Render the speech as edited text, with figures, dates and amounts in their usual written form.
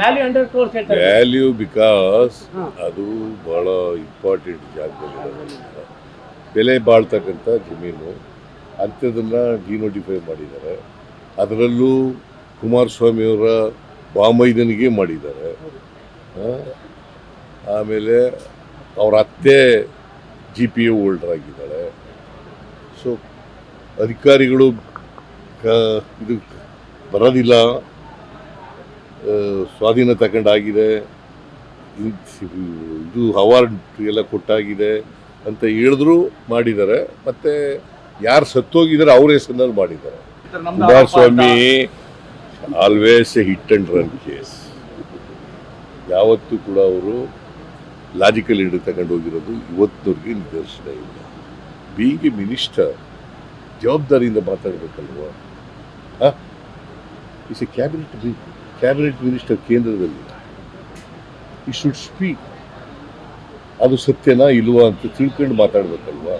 Value because ಅದು ಬಹಳ important ಜಾಗದಲ್ಲಿ ಬೆಲೆ ಬಾಳ್ತಕ್ಕಂಥ ಜಮೀನು ಅಂಥದನ್ನು ಡಿನೋಟಿಫೈ ಮಾಡಿದ್ದಾರೆ. ಅದರಲ್ಲೂ ಕುಮಾರಸ್ವಾಮಿಯವರ ಬಾಮೈದನಿಗೆ ಮಾಡಿದ್ದಾರೆ. ಆಮೇಲೆ ಅವ್ರ ಅತ್ತೆ GPA ಹೋಲ್ಡರ್ ಆಗಿದ್ದಾಳೆ. ಸೊ ಅಧಿಕಾರಿಗಳು ಇದು ಬರೋದಿಲ್ಲ, ಸ್ವಾಧೀನ ತಗೊಂಡಾಗಿದೆ, ಇದು ಅವಾರ್ಡ್ ಎಲ್ಲ ಕೊಟ್ಟಾಗಿದೆ ಅಂತ ಹೇಳಿದ್ರು ಮಾಡಿದ್ದಾರೆ. ಮತ್ತು ಯಾರು ಸತ್ತೋಗಿದ್ದಾರೆ ಅವ್ರ ಹೆಸರಿನಲ್ಲಿ ಮಾಡಿದ್ದಾರೆ. Kumaraswamy always A hit and run case. ಯಾವತ್ತೂ ಕೂಡ ಅವರು ಲಾಜಿಕಲ್ ಹಿಡಿದು ತಗೊಂಡು ಹೋಗಿರೋದು ಇವತ್ತಿನವ್ರಿಗೆ ನಿದರ್ಶನ ಇಲ್ಲ. ಬೀಯಿಂಗ್ ಎ ಮಿನಿಸ್ಟರ್ ಜವಾಬ್ದಾರಿಯಿಂದ ಮಾತಾಡಬೇಕಲ್ವ. ಇಸ್ ಎ ಕ್ಯಾಬಿನೆಟ್ ಮಿನಿಸ್ಟರ್ ಕೇಂದ್ರದಲ್ಲಿ. ಈ ಶುಡ್ ಸ್ಪೀಕ್. ಅದು ಸತ್ಯನಾ ಇಲ್ವಾ ಅಂತ ತಿಳ್ಕೊಂಡು ಮಾತಾಡ್ಬೇಕಲ್ವಾ.